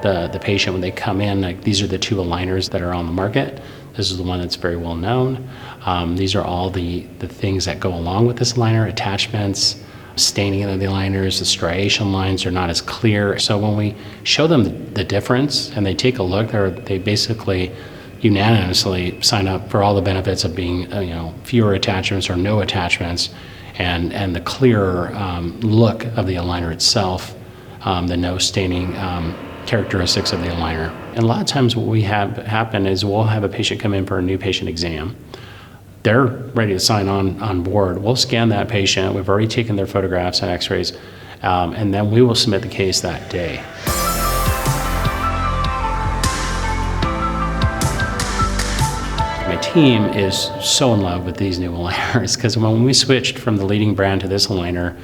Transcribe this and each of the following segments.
the patient when they come in, like these are the two aligners that are on the market. This is the one that's very well known. These are all the things that go along with this aligner, attachments, staining of the aligners, the striation lines are not as clear. So when we show them the difference and they take a look, they basically unanimously sign up for all the benefits of being fewer attachments or no attachments, and the clearer look of the aligner itself, the no staining characteristics of the aligner. And a lot of times what we have happen is we'll have a patient come in for a new patient exam. They're ready to sign on board. We'll scan that patient. We've already taken their photographs and x-rays, and then we will submit the case that day. My team is so in love with these new aligners because when we switched from the leading brand to this aligner,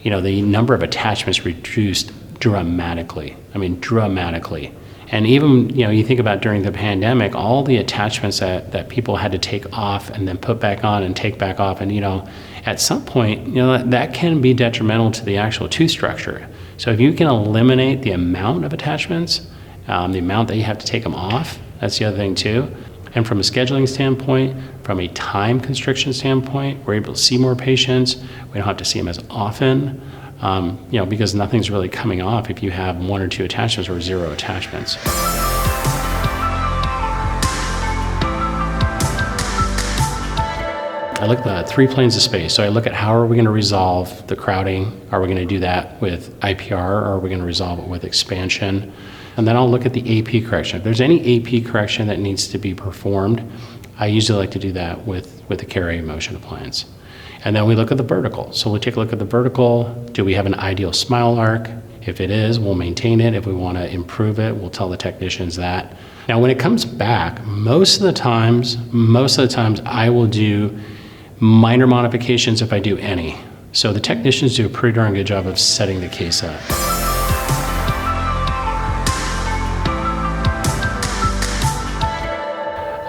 the number of attachments reduced dramatically. I mean, dramatically. And even, you think about during the pandemic, all the attachments that people had to take off and then put back on and take back off. And, at some point, that can be detrimental to the actual tooth structure. So if you can eliminate the amount of attachments, the amount that you have to take them off, that's the other thing too. And from a scheduling standpoint, from a time constriction standpoint, we're able to see more patients. We don't have to see them as often. Because nothing's really coming off if you have one or two attachments or zero attachments. I look at the 3 planes of space. So I look at how are we going to resolve the crowding? Are we going to do that with IPR, or are we going to resolve it with expansion? And then I'll look at the AP correction. If there's any AP correction that needs to be performed, I usually like to do that with the carrier motion appliance. And then we look at the vertical. So we'll take a look at the vertical. Do we have an ideal smile arc? If it is, we'll maintain it. If we want to improve it, we'll tell the technicians that. Now, when it comes back, most of the times, I will do minor modifications if I do any. So the technicians do a pretty darn good job of setting the case up.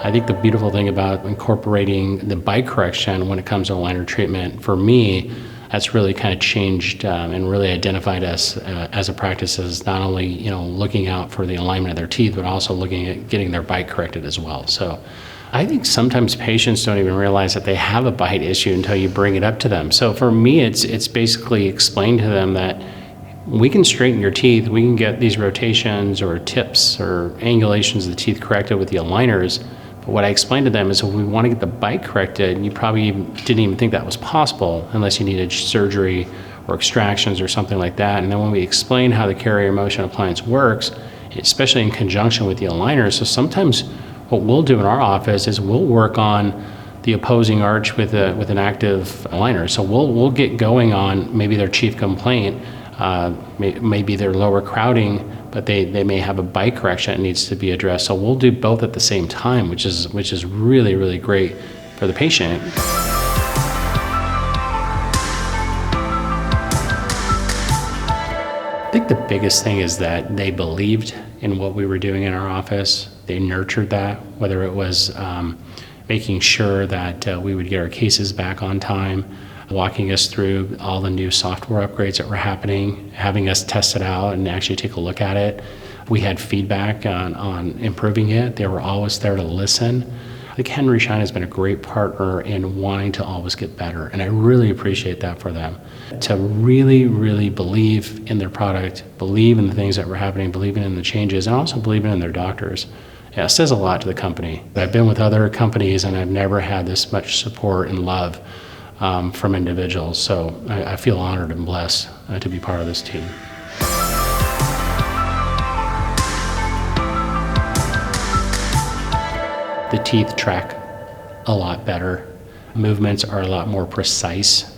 I think the beautiful thing about incorporating the bite correction when it comes to aligner treatment, for me, that's really kind of changed and really identified us as a practice as not only looking out for the alignment of their teeth, but also looking at getting their bite corrected as well. So I think sometimes patients don't even realize that they have a bite issue until you bring it up to them. So for me, it's basically explained to them that we can straighten your teeth, we can get these rotations or tips or angulations of the teeth corrected with the aligners. But what I explained to them is if we want to get the bite corrected, you probably didn't even think that was possible unless you needed surgery or extractions or something like that. And then when we explain how the carrier motion appliance works, especially in conjunction with the aligners, so sometimes what we'll do in our office is we'll work on the opposing arch with an active aligner. So we'll get going on maybe their chief complaint, maybe their lower crowding, but they may have a bite correction that needs to be addressed. So we'll do both at the same time, which is really, really great for the patient. I think the biggest thing is that they believed in what we were doing in our office. They nurtured that, whether it was making sure that we would get our cases back on time, walking us through all the new software upgrades that were happening, having us test it out and actually take a look at it. We had feedback on improving it. They were always there to listen. I think Henry Schein has been a great partner in wanting to always get better, and I really appreciate that for them. To really, really believe in their product, believe in the things that were happening, believing in the changes, and also believing in their doctors. Yeah, it says a lot to the company. I've been with other companies and I've never had this much support and love from individuals. So I feel honored and blessed to be part of this team. The teeth track a lot better. Movements are a lot more precise,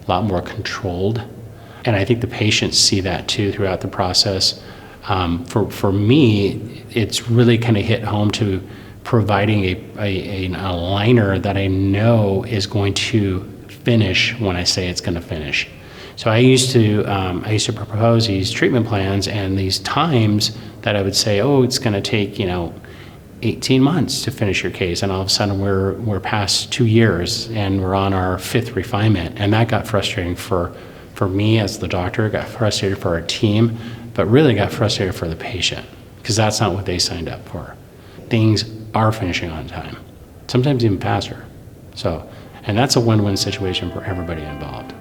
a lot more controlled. And I think the patients see that too throughout the process. For me, it's really kind of hit home to providing an aligner that I know is going to finish when I say it's going to finish. So I used to propose these treatment plans and these times that I would say, oh, it's going to take 18 months to finish your case, and all of a sudden we're past 2 years and we're on our 5th refinement, and that got frustrating for me as the doctor, got frustrated for our team, but really got frustrated for the patient. because that's not what they signed up for. Things are finishing on time, sometimes even faster. So, and that's a win-win situation for everybody involved.